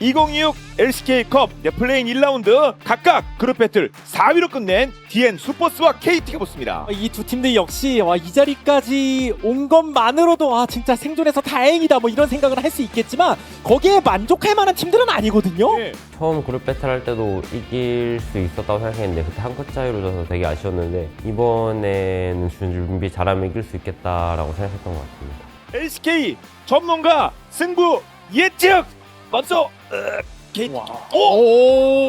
2026 LCK컵 플레인 1라운드 각각 그룹 배틀 4위로 끝낸 DN 슈퍼스와 KT가 붙습니다. 이 두 팀들 역시 이 자리까지 온 것만으로도 진짜 생존해서 다행이다 뭐 이런 생각을 할 수 있겠지만 거기에 만족할 만한 팀들은 아니거든요. 네. 처음 그룹 배틀 할 때도 이길 수 있었다고 생각했는데 그때 한 끗 차이로 져서 되게 아쉬웠는데 이번에는 준비 잘하면 이길 수 있겠다라고 생각했던 것 같습니다. LCK 전문가 승부 예측 먼저 KT.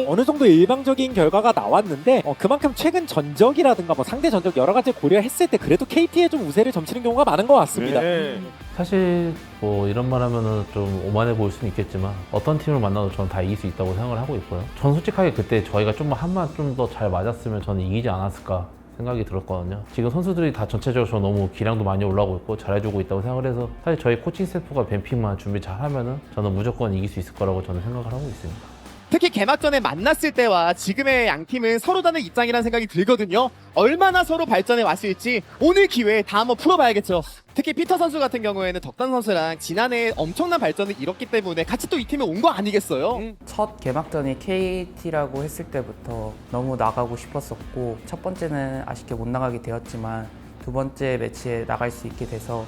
어느 정도 일방적인 결과가 나왔는데 그만큼 최근 전적이라든가 뭐 상대 전적 여러 가지 고려했을 때 그래도 KT에 좀 우세를 점치는 경우가 많은 것 같습니다. 네. 사실 뭐 이런 말 하면은 좀 오만해 보일 수는 있겠지만 어떤 팀을 만나도 저는 다 이길 수 있다고 생각을 하고 있고요. 전 솔직하게 그때 저희가 좀 한만 좀 더 잘 맞았으면 저는 이기지 않았을까 생각이 들었거든요. 지금 선수들이 다 전체적으로 저 너무 기량도 많이 올라오고 있고 잘해주고 있다고 생각을 해서 사실 저희 코칭 스태프가 뱀픽만 준비 잘하면은 저는 무조건 이길 수 있을 거라고 저는 생각을 하고 있습니다. 특히 개막전에 만났을 때와 지금의 양 팀은 서로 다른 입장이라는 생각이 들거든요. 얼마나 서로 발전해 왔을지 오늘 기회에 다 한번 풀어봐야겠죠. 특히 피터 선수 같은 경우에는 덕단 선수랑 지난해 엄청난 발전을 이뤘기 때문에 같이 또 이 팀에 온 거 아니겠어요? 첫 개막전이 KT라고 했을 때부터 너무 나가고 싶었었고 첫 번째는 아쉽게 못 나가게 되었지만 두 번째 매치에 나갈 수 있게 돼서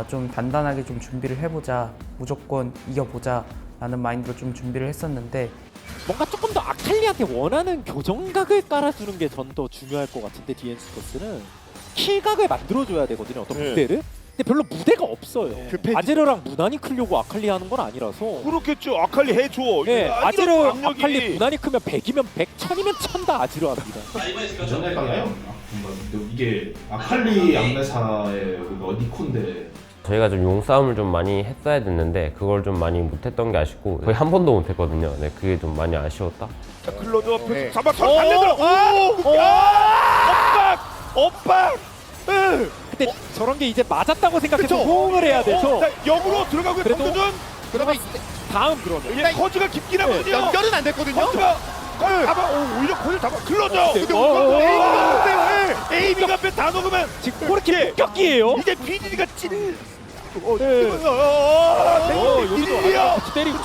좀 단단하게 좀 준비를 해보자, 무조건 이겨보자 라는 마인드로 좀 준비를 했었는데 뭔가 조금 더 아칼리한테 원하는 교정각을 깔아주는 게 전 더 중요할 것 같은데 DN 스포츠는 킬각을 만들어줘야 되거든요. 어떤 네. 무대를. 근데 별로 무대가 없어요. 급해. 아제르랑 무난히 크려고 아칼리 하는 건 아니라서. 그렇겠죠. 아칼리 해줘. 네, 이런 아제르 압력이. 아칼리 무난히 크면 100이면 100, 1000이면 1000 다 아제르 합니다. 전에가요? 이게 아칼리 암내사의 어디 콘데 저희가 좀 용싸움을 좀 많이 했어야 됐는데 그걸 좀 많이 못했던 게 아쉽고 거의 한 번도 못했거든요. 네, 그게 좀 많이 아쉬웠다. 자, 클로저 네. 잡아 달려들어. 엇박. 근데 저런 게 이제 맞았다고 생각해서 그쵸? 호응을 해야 돼서 자, 역으로 들어가고 있는 그래도- 공도전. 그러면 다음 그러면 이게 커즈가 깊긴 하거든요. 연결은 안 됐거든요. 커즈가 잡아. 오히려 커즈 잡아. 클로저. 근데 에이미가 앞에 다 녹으면 지금 그렇게 폭격기예요. 이제 PD가 찔. 네. 여기도 PD요. 같이 때리고.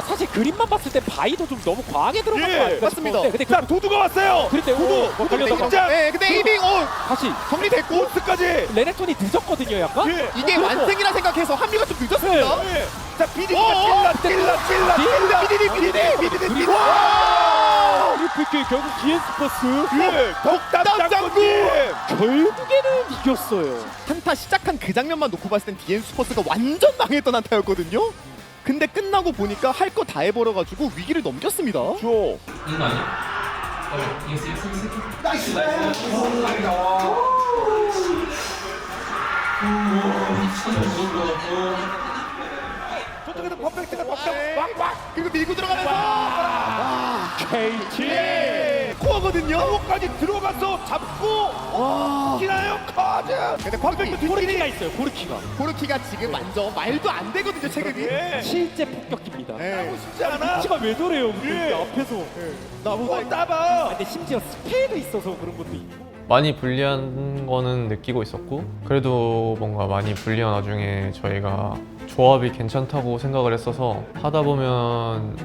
사실 그림만 봤을 때 바이도 좀 너무 과하게 들어간 거 아닐까 맞습니다. 싶었는데 근데 자, 도두가 왔어요. 그럴 때 도두 걸려서 등장. 네, 근데 에이밍 다시 정리됐고 고스까지. 레넥톤이 늦었거든요 약간. 예. 이게 완승이라 생각해서 합류가 좀 늦었습니다. 예. 자, PD가 찔러. PDD. 트리플킬 결국 DN 스포츠 예. 덕담 장군님. 결국에는 이겼어요. 한타 시작한 그 장면만 놓고 봤을 땐 DN 슈퍼스가 완전 망했던 한타였거든요. 근데 끝나고 보니까 할 거 다 해버려가지고 위기를 넘겼습니다. 줘. 저쪽에서 퍼펙트가 덕담. 그리고 밀고 들어가면서 KT 코어거든요. 코어까지 들어가서 잡고 기나요 커즈. 근데 퍼펙트 고르키가 있어요. 고르키가 고르키가 지금 완전 말도 안 되거든요. 체급이. 예. 실제 폭격기입니다. 네. 쉽지 않아. 치가 왜 저래요? 근데 예. 앞에서 나보다 따봐. 근데 심지어 스페이도 있어서 그런 것도 있고. 많이 불리한 거는 느끼고 있었고 그래도 뭔가 많이 불리한 와중에 저희가 조합이 괜찮다고 생각을 했어서 하다 보면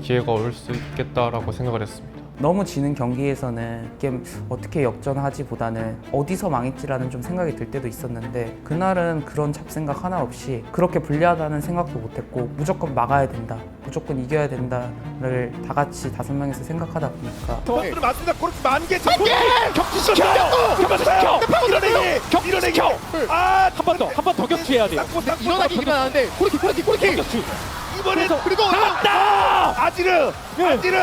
기회가 올 수 있겠다라고 생각을 했습니다. 너무 지는 경기에서는 게임 어떻게 역전하지보다는 어디서 망했지라는 좀 생각이 들 때도 있었는데 그날은 그런 잡생각 하나 없이 그렇게 불리하다는 생각도 못했고 무조건 막아야 된다, 무조건 이겨야 된다를 다 같이 5명이서 생각하다 보니까 버스는 맞습니다. 그렇게 만개 잡고 격투시켜. 밀어내기. 한 번 더 격추해야 돼요. 일어나기 일어나는데 고르키. 격추. 이번에 그리고 잡았다. 아지르. 그리고 아지르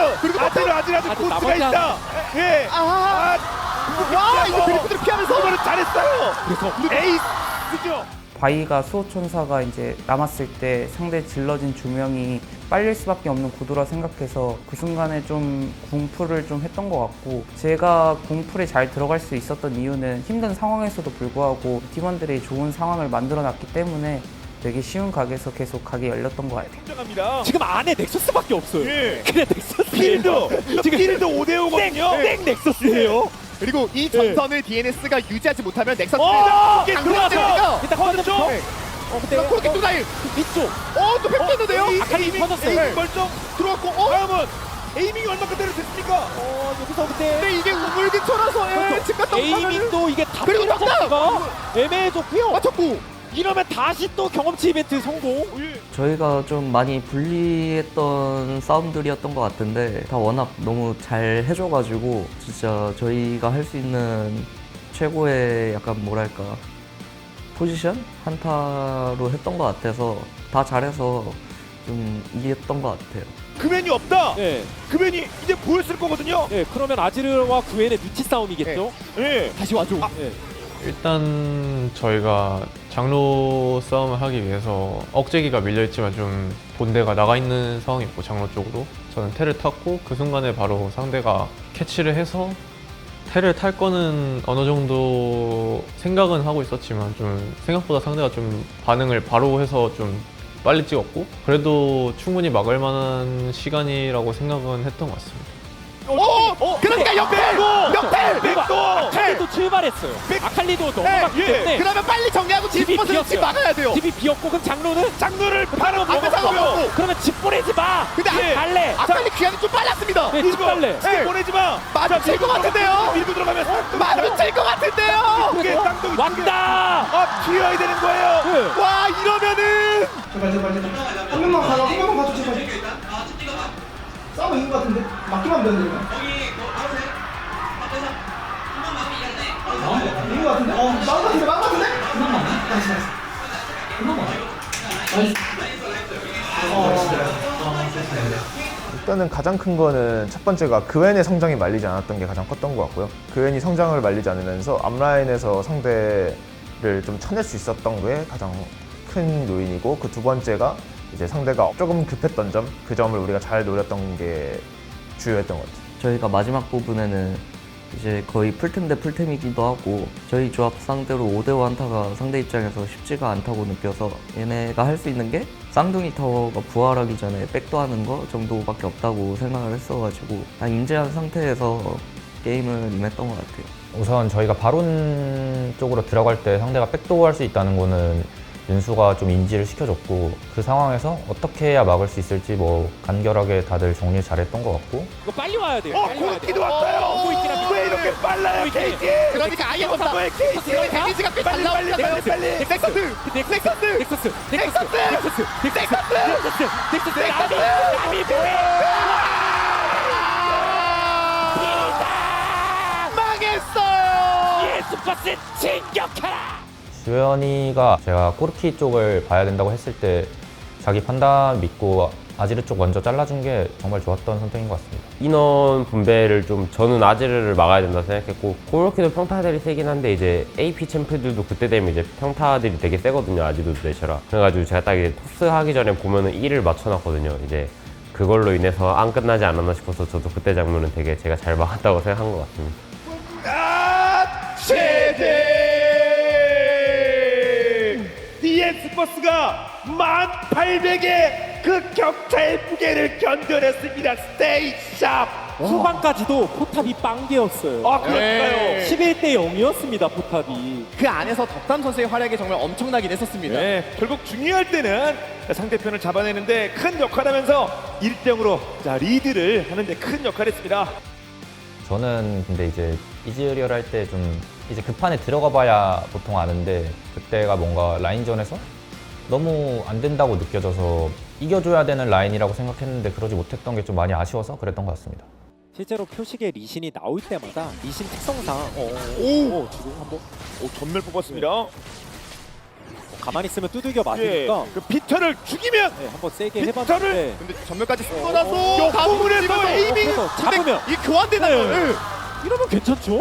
코스가 있다. 예. 와 이거 드리프트를 피하면서 이번에 잘했어요. 그래서 에이스죠. 바이가 수호천사가 이제 남았을 때 상대 질러진 2명이 빨릴 수밖에 없는 구도라 생각해서 그 순간에 좀 궁풀을 좀 했던 것 같고 제가 궁풀에 잘 들어갈 수 있었던 이유는 힘든 상황에서도 불구하고 팀원들이 좋은 상황을 만들어놨기 때문에 되게 쉬운 각에서 계속 각이 열렸던 것 같아요. 인정합니다. 지금 안에 넥서스밖에 없어요. 예. 그래 넥서스. 필드. 지금 필드 5대5거든요. 땡 넥서스예요. 그리고 이 전선을 DNS가 유지하지 못하면 넥서스 들어가죠. 강력하니까 일단 커즈 쪽. 근데 코르키 또 다일. 위쪽 또 뺏겼는데요. 아칼리 터졌어요. 에이밍 멀쩡 들어왔고 다음은 에이밍이 얼마큼 때려댔습니까? 여기서 근데 근데 이게 우물기쳐라서 집 갔다 오면은 에이밍도 이게 다 그리고 때려잡기가 애매해졌고요. 맞췄고. 이러면 다시 또 경험치 이벤트 성공. 저희가 좀 많이 불리했던 싸움들이었던 것 같은데 다 워낙 너무 잘 해줘가지고 진짜 저희가 할 수 있는 최고의 약간 뭐랄까 포지션? 한타로 했던 것 같아서 다 잘해서 좀 이겼던 것 같아요. 그맨이 없다. 네. 그맨이 이제 보였을 거거든요. 네, 그러면 아지르와 구엔의 눈치 싸움이겠죠? 예. 다시 와줘. 네. 일단 저희가 장로 싸움을 하기 위해서 억제기가 밀려있지만 좀 본대가 나가 있는 상황이었고 장로 쪽으로 저는 텔을 탔고 그 순간에 바로 상대가 캐치를 해서 텔을 탈 거는 어느 정도 생각은 하고 있었지만 좀 생각보다 상대가 좀 반응을 바로 해서 좀 빨리 찍었고 그래도 충분히 막을 만한 시간이라고 생각은 했던 것 같습니다. 그러니까 역텔. 백도. 아칼리도 출발했어요. 아칼리도 넘어갔기 예. 때문에 그러면 빨리 정리하고 집이 집버스를 집 비었어요. 막아야 돼요. 집이 비었고 그럼 장로는 장로를 바로 앞에 먹었고요. 잡아먹고. 그러면 집 보내지 마. 근데 예. 갈래. 아칼리 기한이 좀 빨랐습니다. 네, 집 갈래. 집 보내지 마. 마주칠 것 같은데요. 밀고 들어가면 마주칠 것 같은데요. 그게 쌍둥이 왔다. 튀어야 되는 거예요. 네. 와 이러면은 한 명만 가줘 제발. 싸움 이긴 것 같은데 맞기만 하면 되는 거야. 이긴 것 같은데? 막은 것 같은데? 일단은 가장 큰 거는 첫 번째가 그웬의 성장이 말리지 않았던 게 가장 컸던 것 같고요. 그웬이 성장을 말리지 않으면서 앞라인에서 상대를 좀 쳐낼 수 있었던 게 가장 큰 요인이고 그 두 번째가 이제 상대가 조금 급했던 점, 그 점을 우리가 잘 노렸던 게 주요했던 것 같아요. 저희가 마지막 부분에는 이제 거의 풀템 대 풀템이기도 하고 저희 조합 상대로 5대5 한타가 상대 입장에서 쉽지가 않다고 느껴서 얘네가 할 수 있는 게 쌍둥이 타워가 부활하기 전에 백도 하는 거 정도밖에 없다고 생각을 했어가지고 다 인지한 상태에서 게임을 임했던 것 같아요. 우선 저희가 바론 쪽으로 들어갈 때 상대가 백도어 할 수 있다는 거는 윤수가 좀 인지를 시켜줬고 그 상황에서 어떻게 해야 막을 수 있을지 뭐 간결하게 다들 정리 잘했던 것 같고 이거 빨리 와야 돼요. 빨리 와야 코르키도 돼요. 왔어요. 오고 있긴 합니다. 왜 이렇게 빨라요, 오고 있긴 KT? 그러니까 아예 없다. 왜 KT? 데미지가 꽤 잘 나오니까 빨리. 넥서스 넥서스 남이 뭐해? 망했어요. 예스버스 진격하라. 주현이가 제가 코르키 쪽을 봐야 된다고 했을 때 자기 판단 믿고 아지르 쪽 먼저 잘라준 게 정말 좋았던 선택인 것 같습니다. 인원 분배를 좀 저는 아지르를 막아야 된다 생각했고 코르키도 평타들이 세긴 한데 이제 AP 챔프들도 그때 되면 이제 평타들이 되게 세거든요. 아지르도 내셔라. 그래가지고 제가 딱 이제 토스 하기 전에 보면은 1을 맞춰놨거든요. 이제 그걸로 인해서 안 끝나지 않았나 싶어서 저도 그때 장면은 되게 제가 잘 막았다고 생각한 것 같습니다. 최대 DN 스포츠가 1800의 그 격차의 무게를 견뎌냈습니다. 스테이샵. 후반까지도 포탑이 빵개였어요. 아 그럴까요? 11대 0이었습니다. 포탑이. 그 안에서 덕담 선수의 활약이 정말 엄청나긴 했었습니다. 네, 결국 중요할 때는 상대편을 잡아내는데 큰 역할하면서 1대0으로 리드를 하는데 큰 역할을 했습니다. 저는 근데 이제 이즈리얼 할 때 좀 이제 그 판에 들어가 봐야 보통 아는데 그때가 뭔가 라인전에서 너무 안 된다고 느껴져서 이겨줘야 되는 라인이라고 생각했는데 그러지 못했던 게 좀 많이 아쉬워서 그랬던 것 같습니다. 실제로 표식에 리신이 나올 때마다 리신 특성상 지금 한번 전멸 뽑았습니다. 가만히 있으면 두들겨 예, 맞으니까 그 피터를 죽이면 한번 세게 피터를 해봤는데 근데 전멸까지 쏟아서 역공을 에이밍 잡으면 이 교환되나요? 이러면 괜찮죠?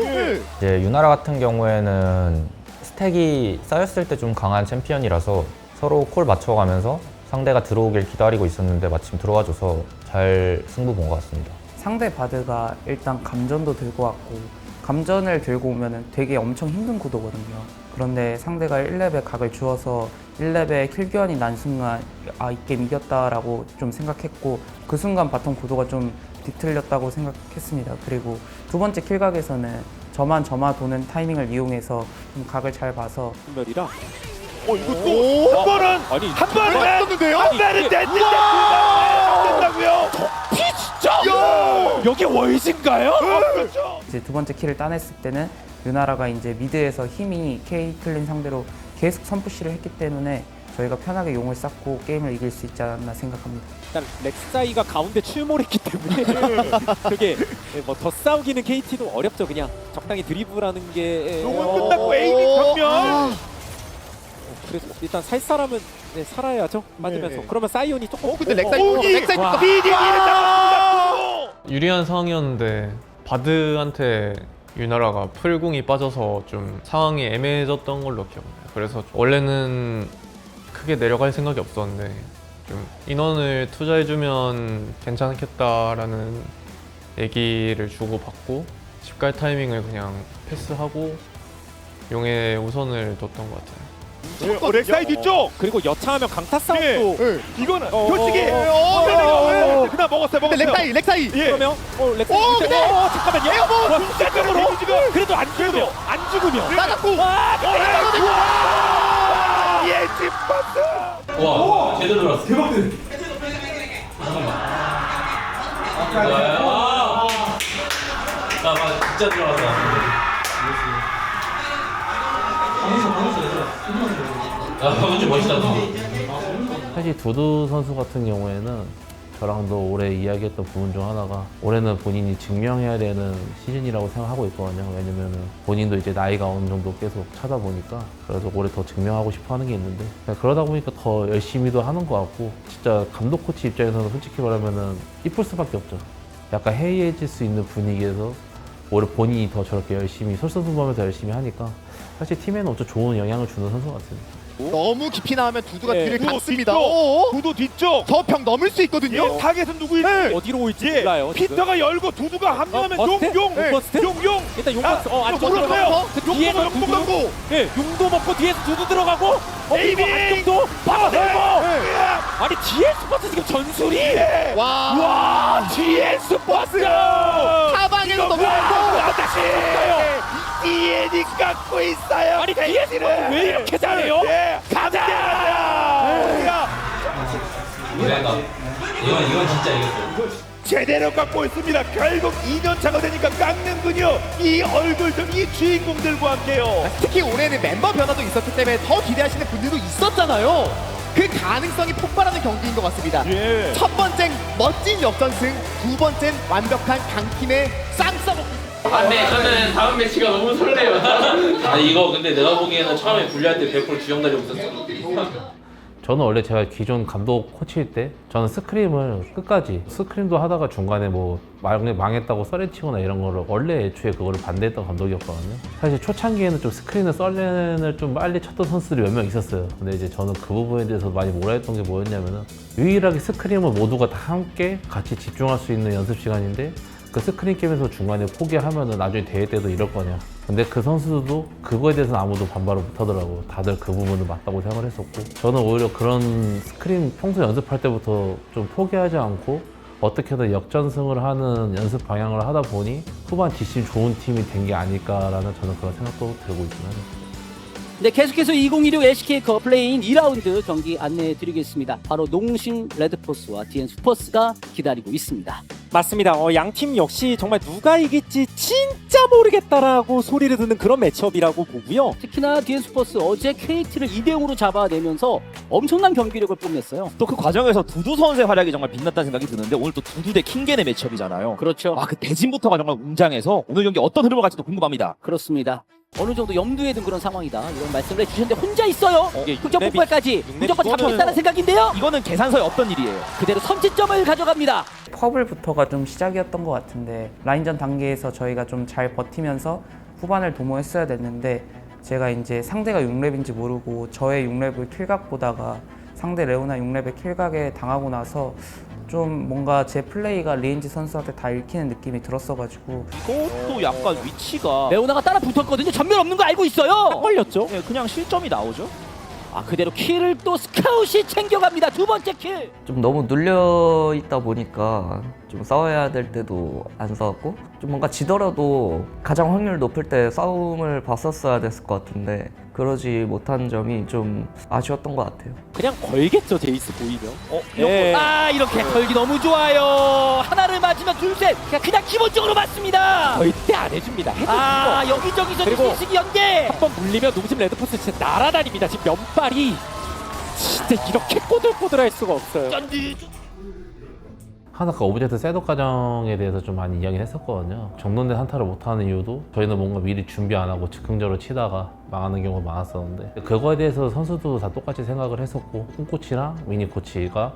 이제 유나라 같은 경우에는 스택이 쌓였을 때 좀 강한 챔피언이라서 서로 콜 맞춰가면서 상대가 들어오길 기다리고 있었는데 마침 들어와줘서 잘 승부 본 것 같습니다. 상대 바드가 일단 감전도 들고 왔고 감전을 들고 오면 되게 엄청 힘든 구도거든요. 그런데 상대가 1렙에 각을 주어서 1렙에 킬 교환이 난 순간 이 게임 이겼다라고 좀 생각했고 그 순간 바텀 구도가 좀 뒤틀렸다고 생각했습니다. 그리고 두 번째 킬각에서는 저마 도는 타이밍을 이용해서 좀 각을 잘 봐서 분별이라 이거 또한 번은 아니, 한 번은 떴는데요? 한 번은 이게- 됐는데 안 된다고요? 진짜? 여기 월신가요? 그렇죠. 이제 두 번째 킬을 따냈을 때는 유나라가 이제 미드에서 힘이 케이틀린 상대로 계속 선푸시를 했기 때문에 저희가 편하게 용을 쌓고 게임을 이길 수 있지 않았나 생각합니다. 일단 렉사이가 가운데 출몰했기 때문에 그게 뭐 더 싸우기는 KT도 어렵죠. 그냥 적당히 드리블하는 게 요건 끝났고 에이밍 전면. 그래서 일단 살 사람은 네, 살아야죠. 맞으면서. 그러면 사이온이 조금 근데 렉사이 렉사이 와. 미디어를 잡았습니다. 유리한 상황이었는데 바드한테 유나라가 풀궁이 빠져서 좀 상황이 애매해졌던 걸로 기억나요. 그래서 원래는 크게 내려갈 생각이 없었는데 좀 인원을 투자해주면 괜찮겠다라는 얘기를 주고받고 집 갈 타이밍을 그냥 패스하고 용의 우선을 뒀던 것 같아요. 렉사이 뒤쪽. 그리고 여차하면 강타 싸움도 예. 이거는 솔직히 어. 그냥 먹었어요. 근데 렉사이 예. 그러면 근데 잠깐만요. 뭐 순간적으로 지금 그래도 안 죽으면 나갔고 예지 파스. 와, 제대로 들어왔어. 대박들. 나 진짜 들어왔다. 방금 좀 멋있다. 사실 두두 선수 같은 경우에는 저랑도 올해 이야기했던 부분 중 하나가 올해는 본인이 증명해야 되는 시즌이라고 생각하고 있거든요. 왜냐면은 본인도 이제 나이가 어느 정도 계속 차다 보니까 그래서 올해 더 증명하고 싶어 하는 게 있는데 그러다 보니까 더 열심히도 하는 것 같고 진짜 감독 코치 입장에서는 솔직히 말하면은 이쁠 수밖에 없죠. 약간 해이해질 수 있는 분위기에서 올해 본인이 더 저렇게 열심히 솔선수범해서 열심히 하니까 사실 팀에는 어쩌 좋은 영향을 주는 선수 같습니다. 너무 깊이 나오면 두두가 네. 뒤를 구도 갔습니다. 뒤쪽. 구도 뒤쪽. 저 병 넘을 수 있거든요. 예, 타겟은 누구일지. 어디로 올지 몰라요. 지금. 피터가 열고 두두가 합류하면 버스트? 용용. 버스트? 용용. 일단 용 아, 버스 안 또 물었어요. 그 뒤에서 용도 두두 먹고. 예, 용도 먹고 뒤에서 두두 들어가고 그리고 에이밍! 안쪽도 박아들고 예. 아니 뒤에 스포츠 지금 전술이 와, 뒤에 스포츠. 사방에서 너무 다시. 디엔이 깎고 있어요. 아니 뒤에 스포츠 왜 이렇게 잘해요? 예. 가자. 이건 진짜 이겼어. 제대로 깎고 있습니다. 결국 2년 차가 되니까 깎는군요. 이 얼굴들, 이 주인공들과 함께요. 특히 올해는 멤버 변화도 있었기 때문에 더 기대하시는 분들도 있었잖아요. 그 가능성이 폭발하는 경기인 것 같습니다. 예. 첫 번째는 멋진 역전승, 두 번째는 완벽한 강팀의 쌍싸먹기. 네, 저는 다음 매치가 너무 설레요. 이거 근데 내가 보기에는 처음에 분리할 때 100% 주영달이 없었어. 저는 원래 제가 기존 감독 코치일 때 저는 스크림을 끝까지 스크림도 하다가 중간에 뭐 망했다고 썰레치거나 이런 거를 원래 애초에 그거를 반대했던 감독이었거든요. 사실 초창기에는 좀 스크린을 썰렌을 좀 빨리 쳤던 선수들이 몇 명 있었어요. 근데 이제 저는 그 부분에 대해서 많이 뭐라 했던 게 뭐였냐면은 유일하게 스크림을 모두가 다 함께 같이 집중할 수 있는 연습 시간인데 그 스크린 게임에서 중간에 포기하면은 나중에 대회 때도 이럴 거냐. 근데 그 선수들도 그거에 대해서는 아무도 반발을 못 하더라고. 다들 그 부분은 맞다고 생각을 했었고 저는 오히려 그런 스크린 평소 연습할 때부터 좀 포기하지 않고 어떻게든 역전승을 하는 연습 방향을 하다 보니 후반 뒷심 좋은 팀이 된 게 아닐까라는 저는 그런 생각도 들고 있습니다. 네, 계속해서 2016 LCK 플레이인 2라운드 경기 안내해 드리겠습니다. 바로 농심 레드포스와 DN 슈퍼스가 기다리고 있습니다. 맞습니다. 양팀 역시 정말 누가 이길지 진짜 모르겠다라고 소리를 듣는 그런 매치업이라고 보고요. 특히나 DN 슈퍼스 어제 KT를 2대0으로 잡아내면서 엄청난 경기력을 뽐냈어요. 또 그 과정에서 두두 선수의 활약이 정말 빛났다는 생각이 드는데 오늘 또 두두 대 킹겐의 매치업이잖아요. 그렇죠. 그 대진부터가 정말 웅장해서 오늘 경기 어떤 흐름을 갈지도 궁금합니다. 그렇습니다. 어느 정도 염두에 둔 그런 상황이다 이런 말씀을 해주셨는데 혼자 있어요. 흑점 육렙이- 폭발까지 무조건 이거는- 잡혔다는 생각인데요. 이거는 계산서에 없던 일이에요. 그대로 선취점을 가져갑니다. 퍼블부터가 좀 시작이었던 것 같은데 라인전 단계에서 저희가 좀 잘 버티면서 후반을 도모했어야 됐는데 제가 이제 상대가 6렙인지 모르고 저의 6렙을 킬각 보다가 상대 레오나 6렙의 킬각에 당하고 나서 좀 뭔가 제 플레이가 리엔지 선수한테 다 읽히는 느낌이 들었어가지고 이것도 약간 위치가 레오나가 따라 붙었거든요. 전면 없는 거 알고 있어요. 걸렸죠? 네, 그냥 실점이 나오죠. 그대로 킬을 또 스카웃이 챙겨갑니다. 두 번째 킬. 좀 너무 눌려 있다 보니까 좀 싸워야 될 때도 안 싸웠고 좀 뭔가 지더라도 가장 확률 높을 때 싸움을 봤었어야 됐을 것 같은데 그러지 못한 점이 좀 아쉬웠던 것 같아요. 그냥 걸겠죠, 제이스 보이면. 이렇게 걸기 너무 좋아요. 하나를 맞으면 둘셋 그냥 기본적으로 맞습니다. 절대 안 해줍니다. 여기저기서 그리고 실시기 연계. 한번 물리면 농심 레드포스 진짜 날아다닙니다. 지금 면발이 진짜 이렇게 꼬들꼬들할 수가 없어요. 하나가 오브젝트 셋업 과정에 대해서 좀 많이 이야기를 했었거든요. 정돈된 한타를 못하는 이유도 저희는 뭔가 미리 준비 안 하고 즉흥적으로 치다가 망하는 경우가 많았었는데 그거에 대해서 선수도 다 똑같이 생각을 했었고 홈코치랑 미니코치가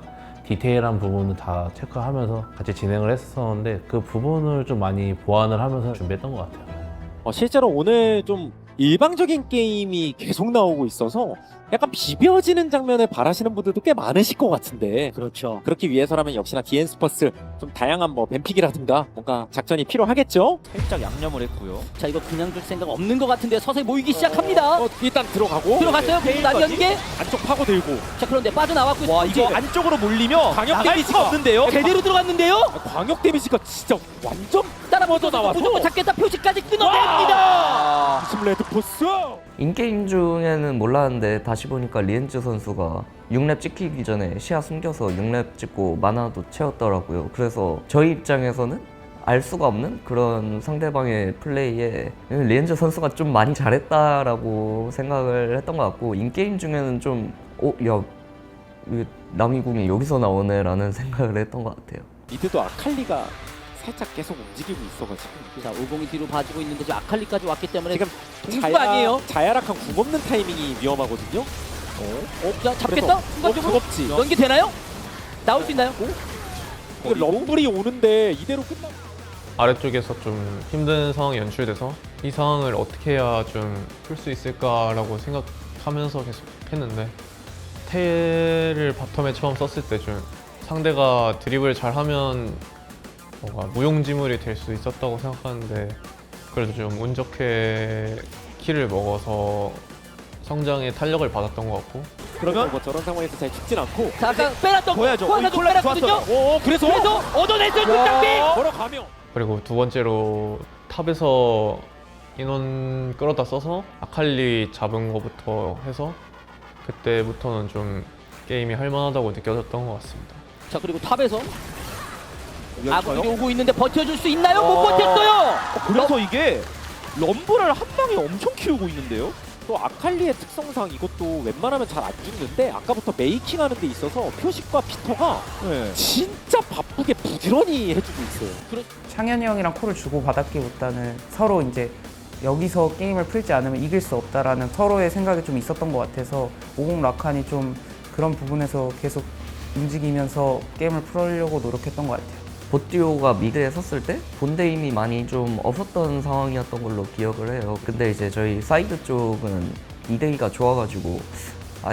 디테일한 부분을 다 체크하면서 같이 진행을 했었는데 그 부분을 좀 많이 보완을 하면서 준비했던 것 같아요. 실제로 오늘 좀 일방적인 게임이 계속 나오고 있어서 약간 비벼지는 장면을 바라시는 분들도 꽤 많으실 것 같은데 그렇죠. 그렇기 위해서라면 역시나 DN 스퍼스 좀 다양한 뭐 뱀픽이라든가 뭔가 작전이 필요하겠죠? 살짝 양념을 했고요. 자 이거 그냥 줄 생각 없는 것 같은데 서서히 모이기 시작합니다. 일단 들어가고 들어갔어요. 그리고 난 연계. 안쪽 파고들고 자 그런데 빠져나왔고 와 이거 안쪽으로 몰리면 광역 나갈 데미지가 수가 없는데요. 제대로 들어갔는데요. 광역 데미지가 진짜 완전 따라 뻗어 나와서 무조건 잡겠다 표시까지 끊어냅니다. 농심 레드포스! 인게임 중에는 몰랐는데 다시 보니까 리엔즈 선수가 6렙 찍히기 전에 시야 숨겨서 6렙 찍고 마나도 채웠더라고요. 그래서 저희 입장에서는 알 수가 없는 그런 상대방의 플레이에 리엔즈 선수가 좀 많이 잘했다라고 생각을 했던 것 같고 인게임 중에는 좀 왜 남이궁이 여기서 나오네 라는 생각을 했던 것 같아요. 미드도 아칼리가 살짝 계속 움직이고 있어가지고 자 오공이 뒤로 봐주고 있는데 지금 아칼리까지 왔기 때문에 지금 동수가 아니에요. 자야락한 궁 없는 타이밍이 위험하거든요. 자 잡겠다. 순간적으로 무겁지. 연기 되나요? 나올 수 있나요? 그 럼블이 오는데 이대로 끝나. 아래쪽에서 좀 힘든 상황이 연출돼서 이 상황을 어떻게 해야 좀 풀 수 있을까라고 생각하면서 계속 했는데 테를 바텀에 처음 썼을 때 좀 상대가 드리블 잘하면 뭔가 무용지물이 될 수 있었다고 생각하는데 그래도 좀 운 좋게 킬을 먹어서 성장에 탄력을 받았던 것 같고 그러면 뭐 저런 상황에서 잘 죽진 않고 자 아까 빼놨던 보여줘. 코아나도 콜라도 빼놨거든요. 좋았어요. 그래서 얻어냈어요 뒷장비. 걸어가며 그리고 두 번째로 탑에서 인원 끌어다 써서 아칼리 잡은 거부터 해서 그때부터는 좀 게임이 할만하다고 느껴졌던 것 같습니다. 자 그리고 탑에서 아군이 오고 있는데 버텨줄 수 있나요? 못 버텼어요. 그래서 이게 럼블을 한 방에 엄청 키우고 있는데요. 또 아칼리의 특성상 이것도 웬만하면 잘 안 죽는데 아까부터 메이킹하는 데 있어서 표식과 피터가 진짜 바쁘게 부지런히 해주고 있어요. 창현이 형이랑 콜을 주고 받았기보다는 서로 이제 여기서 게임을 풀지 않으면 이길 수 없다라는 서로의 생각이 좀 있었던 것 같아서 오공 라칸이 좀 그런 부분에서 계속 움직이면서 게임을 풀려고 노력했던 것 같아요. 보띠오가 미드에 섰을 때 본대 힘이 많이 좀 없었던 상황이었던 걸로 기억을 해요. 근데 이제 저희 사이드 쪽은 2대2가 좋아가지고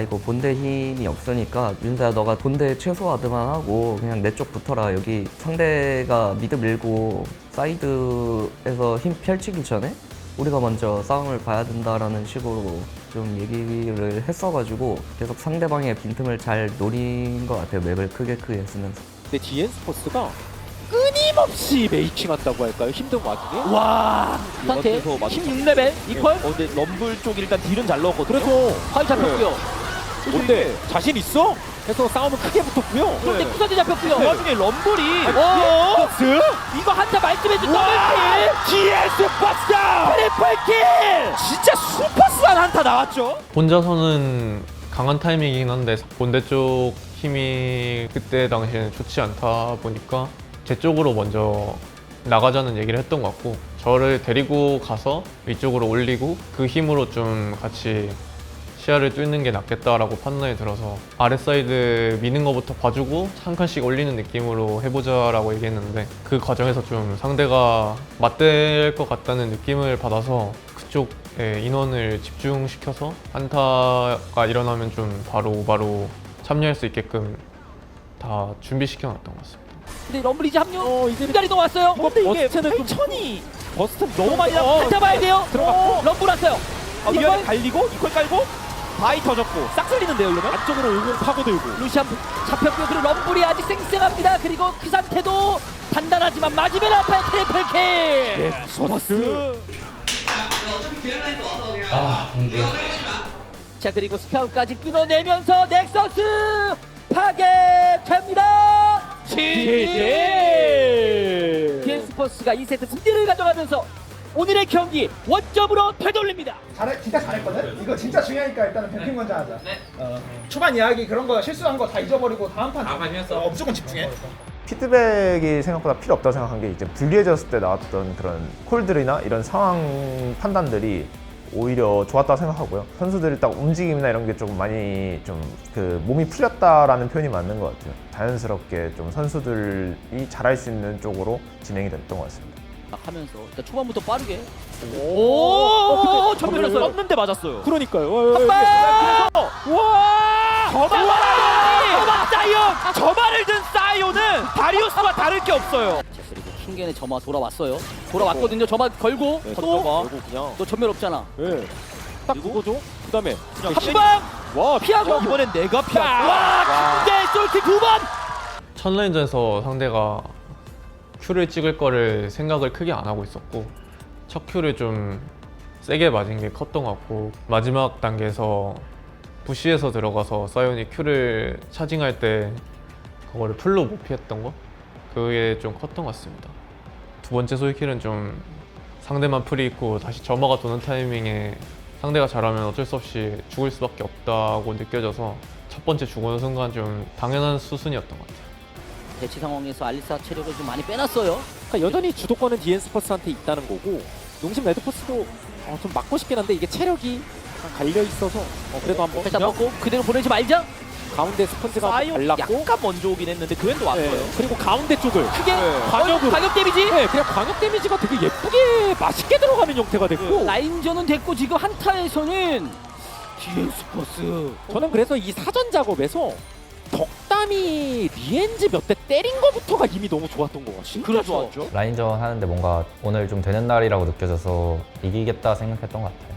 이거 본대 힘이 없으니까 윤서야 너가 본대 최소 와드만 하고 그냥 내 쪽 붙어라. 여기 상대가 미드 밀고 사이드에서 힘 펼치기 전에 우리가 먼저 싸움을 봐야 된다라는 식으로 좀 얘기를 했어가지고 계속 상대방의 빈틈을 잘 노린 것 같아요. 맵을 크게 쓰면서. 근데 DN 스포츠가 끊임없이 메이킹한다고 할까요? 힘든 와중에? 와 상태 16레벨 이퀄. 근데 럼블 쪽 일단 딜은 잘 넣었거든요. 그래서 파이 잡혔고요. 근데 자신 있어? 해서 싸움은 크게 붙었고요. 그런데 쿠사지 잡혔고요. 그 와중에 럼블이 스포츠? 이거 한타 말씀해준 더블킬. DS 스포츠! 트리플킬. 진짜 슈퍼스한 한타 나왔죠. 혼자서는 강한 타이밍이긴 한데 본대 쪽 힘이 그때 당시에는 좋지 않다 보니까 제 쪽으로 먼저 나가자는 얘기를 했던 것 같고 저를 데리고 가서 위쪽으로 올리고 그 힘으로 좀 같이 시야를 뚫는 게 낫겠다라고 판단이 들어서 아랫사이드 미는 거부터 봐주고 한 칸씩 올리는 느낌으로 해보자라고 얘기했는데 그 과정에서 좀 상대가 맞댈 것 같다는 느낌을 받아서 그쪽에 인원을 집중시켜서 한타가 일어나면 좀 바로 참여할 수 있게끔 다 준비시켜 놨던 것 같습니다. 근데 럼블이지 합류. 이제 기다리도 왔어요. 근데 이게 버스트는 좀- 천이 버스트 너무 많이 잡아야 돼요. 들어갔고. 럼블 왔어요. 위안에 갈리고 이퀄 깔고 바이 터졌고 싹 쓸리는데요 이러면? 안쪽으로 오공 파고들고 루시안 잡혔고요. 그리고 럼블이 아직 쌩쌩합니다. 그리고 그 상태도 단단하지만 맞으면 아파요. 트리플킬. 버스 아, 근데 자, 그리고 스카웃까지 끊어내면서 넥서스 파괴됩니다. 디엔스포스가 2세트 승리를 가져가면서 오늘의 경기 원점으로 되돌립니다. 진짜 잘했거든? 이거 진짜 중요하니까 일단은 뱀핑 먼저 하자. 초반 이야기 그런 거 실수한 거 다 잊어버리고 다음 판 무조건 집중해. 피드백이 생각보다 필요 없다고 생각한 게 이제 불리해졌을 때 나왔던 그런 콜들이나 이런 상황 판단들이 오히려 좋았다고 생각하고요. 선수들이 딱 움직임이나 이런 게 좀 많이 좀 그 몸이 풀렸다라는 표현이 맞는 것 같아요. 자연스럽게 좀 선수들이 잘할 수 있는 쪽으로 진행이 됐던 것 같습니다. 하면서 일단 초반부터 빠르게 오, 전면에서 썼는데 맞았어요. 그러니까요. 한방 와! 저만 사이온! 저만을 든 사이온은 다리우스와 다를 게 없어요. 자, 그리고 킹겐의 점화 돌아왔거든요. 점화 걸고 또 전면 없잖아. 네. 딱 그거죠. 그다음에 한방 와 피하고 이번엔 내가 피했어. 와, 킹겐 솔티 2번. 첫 라인전에서 상대가 큐를 찍을 거를 생각을 크게 안 하고 있었고 첫 큐를 좀 세게 맞은 게 컸던 것 같고 마지막 단계에서 부시에서 들어가서 사이온이 큐를 차징할 때 그거를 풀로 못 피했던 거 그게 좀 컸던 것 같습니다. 두 번째 솔킬은 좀 상대만 풀이 있고 다시 점화가 도는 타이밍에 상대가 잘하면 어쩔 수 없이 죽을 수밖에 없다고 느껴져서 첫 번째 죽는 순간 좀 당연한 수순이었던 것 같아요. 대치 상황에서 알리사 체력을 좀 많이 빼놨어요. 그러니까 여전히 주도권은 디엔스퍼스한테 있다는 거고 농심 레드포스도 좀 막고 싶긴 한데 이게 체력이 갈려 있어서 그래도 한번 일단 먹고 그대로 보내지 말자. 가운데 스펀지가 사이온 발랐고 약간 먼저 오긴 했는데 그웬도 왔어요. 네. 그리고 가운데 쪽을 크게 광역으로 광역 데미지. 네, 그냥 광역 데미지가 되게 예쁘게 맛있게 들어가는 형태가 됐고 라인전은 됐고 지금 한타에서는 디엔스포스. 저는 그래서 이 사전 작업에서 덕담이 리엔즈 몇 대 때린 거부터가 이미 너무 좋았던 것 같아요. 그렇죠. 라인전 하는데 뭔가 오늘 좀 되는 날이라고 느껴져서 이기겠다 생각했던 것 같아요.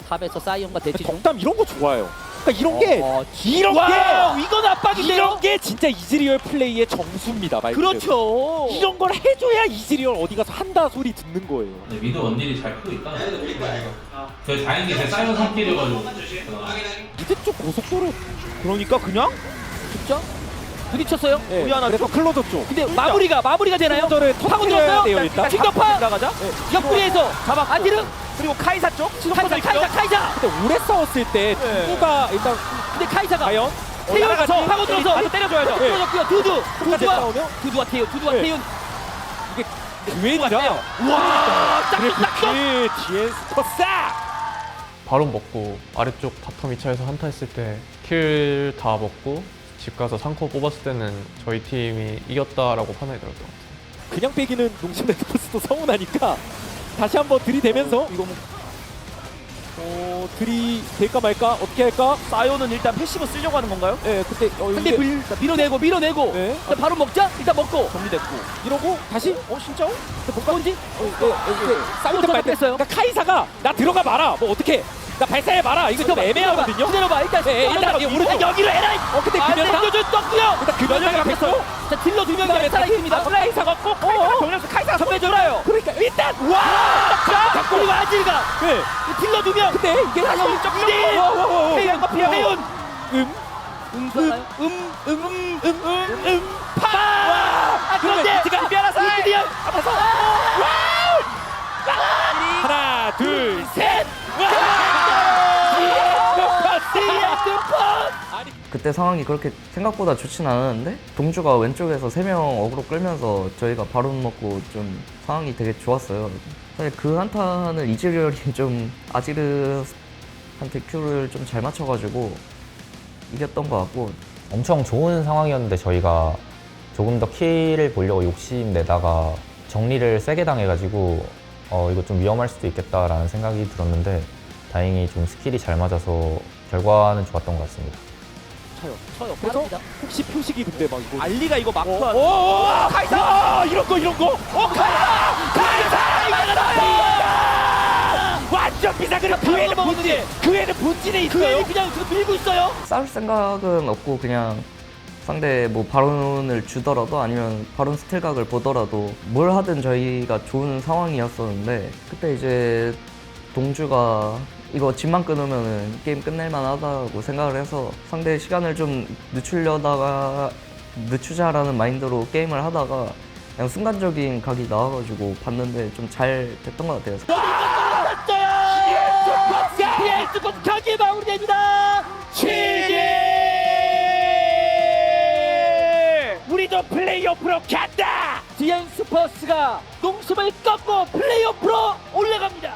탑에서 사이언과 대치 중. 덕담 이런 거 좋아요. 그러니까 이런 게 이건 압박인데요. 이런 게 진짜 이즈리얼 플레이의 정수입니다. 말 그대로. 그렇죠. 이런 걸 해줘야 이즈리얼 어디 가서 한다 소리 듣는 거예요. 미드 원딜이 잘 크고 있다. 저 다행히 제 사이먼 선필이어가지고. 미드 쪽 고속도로 그러니까 그냥 진짜 부딪혔어요. 네, 우리 하나 그래서 클로저 쪽. 근데 마무리가 되나요? 클로저를 타고 터뜨려야 들었어요. 돼요 일단. 징격파 나가자. 옆구리에서 잡았고. 안디르 그리고 카이사 쪽. 카이사. 근데 오래 싸웠을 때 네. 누가 일단 근데 카이사가 과연 태연서 하고 들어서 가서 때려줘야죠. 들어졌고요. 두두와 네. 태연. 교회니라. 와, 그래 디엔스퍼스. 바로 먹고 아래쪽 바텀 2차에서 한타 했을 때 킬 다 먹고 집 가서 3코 뽑았을 때는 저희 팀이 이겼다라고 판단이 들었던 것 같아요. 그냥 빼기는 농심 레드포스도 서운하니까 다시 한번 들이대면서 이거 들이댈까 말까 어떻게 할까? 사이온은 일단 패시브 쓰려고 하는 건가요? 네, 그때 근데 밀어내고 네. 일단 바로 먹자. 일단 먹고 정리됐고. 이러고 다시 진짜? 뭔지 싸우는 말 뺐어요. 그러니까 카이사가 나 들어가 봐라. 뭐 어떻게? 나 발사해 봐라. 이거 좀 애매하거든요. 기다려봐. 일단 오른쪽 여기로 에라이. 근데 안 그면서 당겨줄 떴고요. 일단 그면서 됐고. 자 딜러 2명이 살아 있습니다. 카이사가 꼭 정렬수 카이사 전면 돌아요. 그러니까 일단 자 그리고 아질가 네. 딜러 2명. 근데 이게 다시 오른쪽 태연. 그런데 미안하다. 하나 둘 셋. 그때 상황이 그렇게 생각보다 좋진 않았는데 동주가 왼쪽에서 3명 어그로 끌면서 저희가 바론 먹고 좀 상황이 되게 좋았어요. 사실 그 한타는 이즈리얼이 좀 아지르한테 큐를 좀 잘 맞춰가지고 이겼던 것 같고 엄청 좋은 상황이었는데 저희가 조금 더 킬을 보려고 욕심내다가 정리를 세게 당해가지고 이거 좀 위험할 수도 있겠다라는 생각이 들었는데 다행히 좀 스킬이 잘 맞아서 결과는 좋았던 것 같습니다. 쳐요. 그래서 빠릅니다. 혹시 표식이 근데 막 이거 알리가 이거 막고 카이사 이런 거 카이사 완전 비상그래 그 애는 본진에 있어요. 그냥 밀고 있어요. 싸울 생각은 없고 그냥 상대 뭐 바론을 주더라도 아니면 바론 스틸각을 보더라도 뭘 하든 저희가 좋은 상황이었었는데 그때 이제 동주가 이거 집만 끊으면 게임 끝낼만 하다고 생각을 해서 상대의 시간을 좀 늦추자라는 마인드로 게임을 하다가 그냥 순간적인 각이 나와가지고 봤는데 좀 잘 됐던 것 같아요. 스포츠 경기 마무리됩니다. 시계 우리도 플레이오프로 간다. 디엔 스포츠가 농심을 꺾고 플레이오프로 올라갑니다.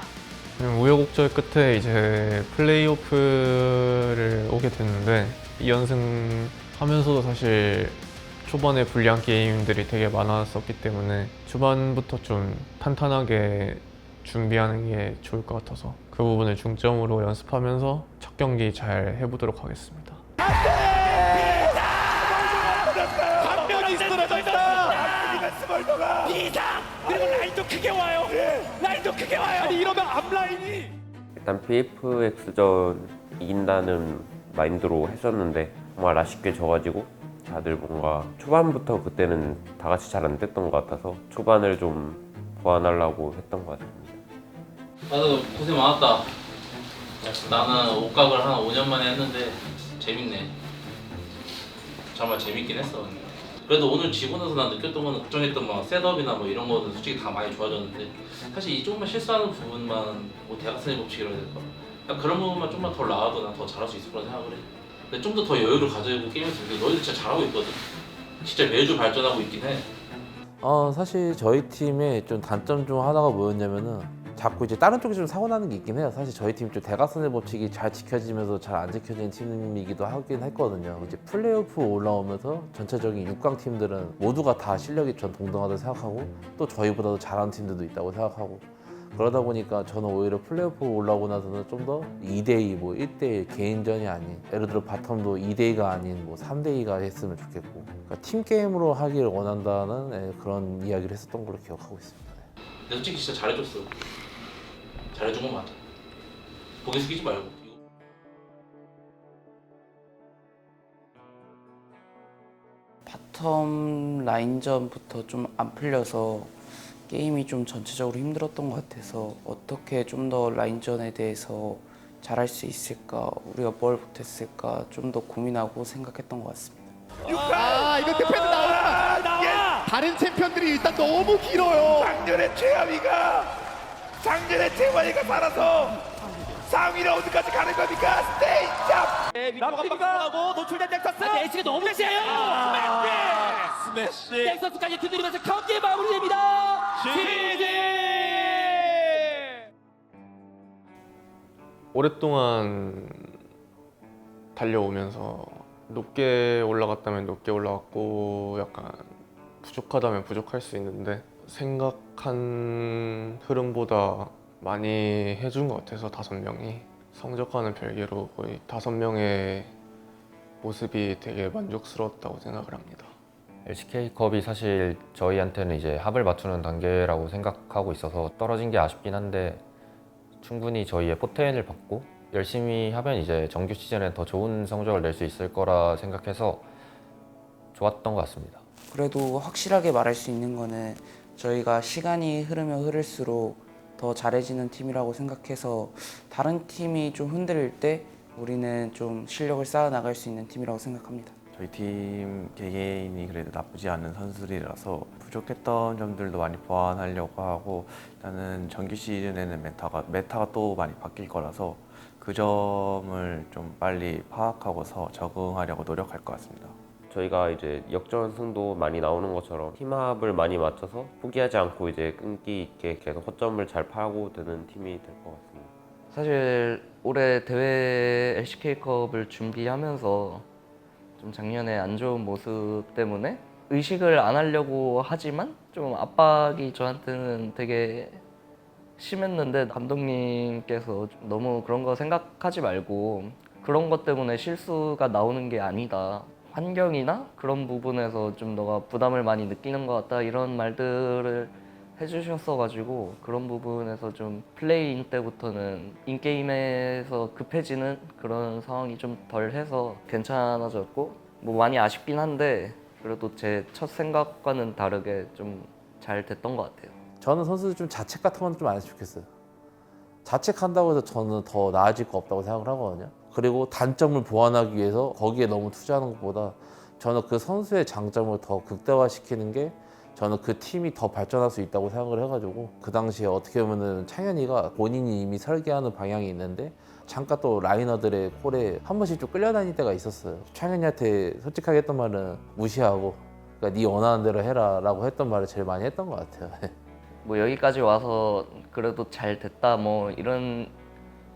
우여곡절 끝에 이제 플레이오프를 오게 됐는데 2연승 하면서도 사실 초반에 불리한 게임들이 되게 많았었기 때문에 초반부터 좀 탄탄하게 준비하는 게 좋을 것 같아서 그 부분을 중점으로 연습하면서 첫 경기 잘 해보도록 하겠습니다. 한 명이 쓰러져 있다. 스몰더가 이상 그리고 라인도 크게 와요. 라인도 크게 와요. 아니 이러면 앞라인이 일단 PFX전 이긴다는 마인드로 했었는데 정말 아쉽게 져가지고 다들 뭔가 초반부터 그때는 다 같이 잘 안 됐던 것 같아서 초반을 좀 보완하려고 했던 것 같습니다. 나도 고생 많았다. 나는 옷각을 한 5년 만에 했는데 재밌네. 정말 재밌긴 했어. 그래도 오늘 지고 나서 난 느꼈던 거는 걱정했던 막 셋업이나 뭐 이런 거는 솔직히 다 많이 좋아졌는데 사실 이 조금만 실수하는 부분만 뭐 대각선의 법칙이라고 해야 될까? 그런 부분만 좀만 더 나아도 난 더 잘할 수 있을 거라 생각을 해. 근데 좀 더 여유를 가지고 게임에서 너희들 진짜 잘하고 있거든. 진짜 매주 발전하고 있긴 해. 사실 저희 팀의 좀 단점 중 하나가 뭐였냐면은 자꾸 이제 다른 쪽이 좀 사고 나는 게 있긴 해요. 사실 저희 팀이 좀 대각선의 법칙이 잘 지켜지면서 잘 안 지켜지는 팀이기도 하긴 했거든요. 이제 플레이오프 올라오면서 전체적인 6강 팀들은 모두가 다 실력이 전 동등하다고 생각하고 또 저희보다도 잘하는 팀들도 있다고 생각하고 그러다 보니까 저는 오히려 플레이오프 올라오고 나서는 좀 더 2대2 뭐 1대1 개인전이 아닌 예를 들어 바텀도 2대2가 아닌 뭐 3대2가 했으면 좋겠고 그러니까 팀 게임으로 하기를 원한다는 그런 이야기를 했었던 걸로 기억하고 있습니다. 근데 솔직히 진짜 잘해줬어. 잘해준 건 맞아. 고개 숙이지 말고. 바텀 라인전부터 좀 안 풀려서 게임이 좀 전체적으로 힘들었던 것 같아서 어떻게 좀 더 라인전에 대해서 잘할 수 있을까, 우리가 뭘 못했을까 좀 더 고민하고 생각했던 것 같습니다. 아 이거 대패도 나와. 다른 챔피언들이 일단 너무 길어요. 작년의 최환이가 살아서 상위 라운드까지 가는 겁니까? 스테이점. 남팀이가 노출된 넥서스. 에이스가 너무 세요. 스매시. 넥서스까지 두드리면서 경기 마무리됩니다. 오랫동안 달려오면서 높게 올라갔다면 높게 올라갔고 약간 부족하다면 부족할 수 있는데 생각한 흐름보다 많이 해준 것 같아서 5명이 성적과는 별개로 거의 5명의 모습이 되게 만족스러웠다고 생각을 합니다. LCK컵이 사실 저희한테는 이제 합을 맞추는 단계라고 생각하고 있어서 떨어진 게 아쉽긴 한데 충분히 저희의 포텐을 받고 열심히 하면 이제 정규 시즌에 더 좋은 성적을 낼 수 있을 거라 생각해서 좋았던 것 같습니다. 그래도 확실하게 말할 수 있는 거는 저희가 시간이 흐르면 흐를수록 더 잘해지는 팀이라고 생각해서 다른 팀이 좀 흔들릴 때 우리는 좀 실력을 쌓아 나갈 수 있는 팀이라고 생각합니다. 저희 팀 개개인이 그래도 나쁘지 않은 선수들이라서 부족했던 점들도 많이 보완하려고 하고 일단은 정규 시즌에는 메타가 또 많이 바뀔 거라서 그 점을 좀 빨리 파악하고서 적응하려고 노력할 것 같습니다. 저희가 이제 역전승도 많이 나오는 것처럼 팀합을 많이 맞춰서 포기하지 않고 이제 끈기 있게 계속 허점을 잘 파고드는 팀이 될 것 같습니다. 사실 올해 대회 LCK컵을 준비하면서 좀 작년에 안 좋은 모습 때문에 의식을 안 하려고 하지만 좀 압박이 저한테는 되게 심했는데 감독님께서 너무 그런 거 생각하지 말고 그런 것 때문에 실수가 나오는 게 아니다. 환경이나 그런 부분에서 좀 너가 부담을 많이 느끼는 것 같다 이런 말들을 해주셨어가지고 그런 부분에서 좀 플레이인 때부터는 인게임에서 급해지는 그런 상황이 좀 덜해서 괜찮아졌고 뭐 많이 아쉽긴 한데 그래도 제 첫 생각과는 다르게 좀 잘 됐던 것 같아요. 저는 선수들 좀 자책 같은 건 좀 안 했으면 좋겠어요. 자책한다고 해서 저는 더 나아질 거 없다고 생각을 하거든요. 그리고 단점을 보완하기 위해서 거기에 너무 투자하는 것보다 저는 그 선수의 장점을 더 극대화시키는 게 저는 그 팀이 더 발전할 수 있다고 생각을 해가지고 그 당시에 어떻게 보면은 창현이가 본인이 이미 설계하는 방향이 있는데 잠깐 또 라이너들의 콜에 한 번씩 좀 끌려다닐 때가 있었어요. 창현이한테 솔직하게 했던 말은 무시하고 그러니까 네 원하는 대로 해라 라고 했던 말을 제일 많이 했던 것 같아요. 뭐 여기까지 와서 그래도 잘 됐다 뭐 이런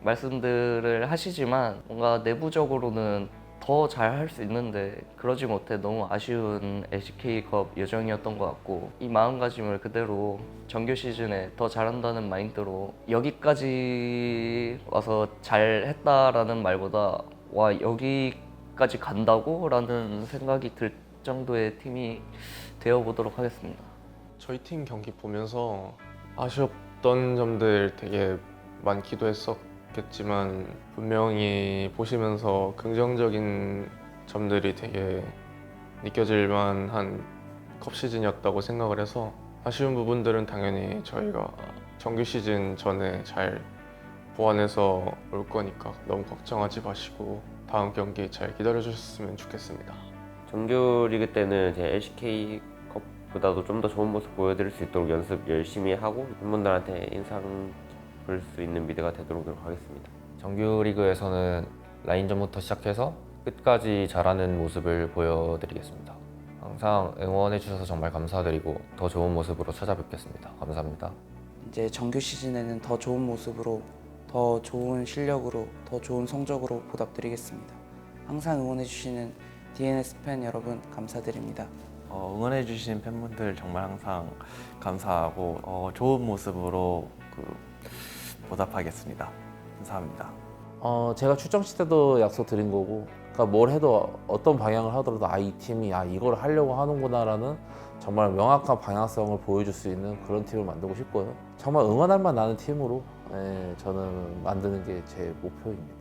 말씀들을 하시지만 뭔가 내부적으로는 더 잘 할 수 있는데 그러지 못해 너무 아쉬운 LCK컵 여정이었던 것 같고 이 마음가짐을 그대로 정규 시즌에 더 잘한다는 마인드로 여기까지 와서 잘했다라는 말보다 와 여기까지 간다고? 라는 생각이 들 정도의 팀이 되어보도록 하겠습니다. 저희 팀 경기 보면서 아쉬웠던 점들 되게 많기도 했었겠지만 분명히 보시면서 긍정적인 점들이 되게 느껴질 만한 컵 시즌이었다고 생각을 해서 아쉬운 부분들은 당연히 저희가 정규 시즌 전에 잘 보완해서 올 거니까 너무 걱정하지 마시고 다음 경기 잘 기다려주셨으면 좋겠습니다. 정규 리그 때는 제 LCK 컵보다도 좀 더 좋은 모습 보여드릴 수 있도록 연습 열심히 하고 팬분들한테 인상 볼 수 있는 미드가 되도록 노력하겠습니다. 정규 리그에서는 라인전부터 시작해서 끝까지 잘하는 모습을 보여드리겠습니다. 항상 응원해 주셔서 정말 감사드리고 더 좋은 모습으로 찾아뵙겠습니다. 감사합니다. 이제 정규 시즌에는 더 좋은 모습으로, 더 좋은 실력으로, 더 좋은 성적으로 보답드리겠습니다. 항상 응원해주시는 DNS 팬 여러분 감사드립니다. 응원해주신 팬분들 정말 항상 감사하고 좋은 모습으로 보답하겠습니다. 감사합니다. 제가 출정식 때도 약속드린 거고 그러니까 뭘 해도 어떤 방향을 하더라도 이 팀이 이걸 하려고 하는구나라는 정말 명확한 방향성을 보여줄 수 있는 그런 팀을 만들고 싶고요. 정말 응원할 만 나는 팀으로 저는 만드는 게 제 목표입니다.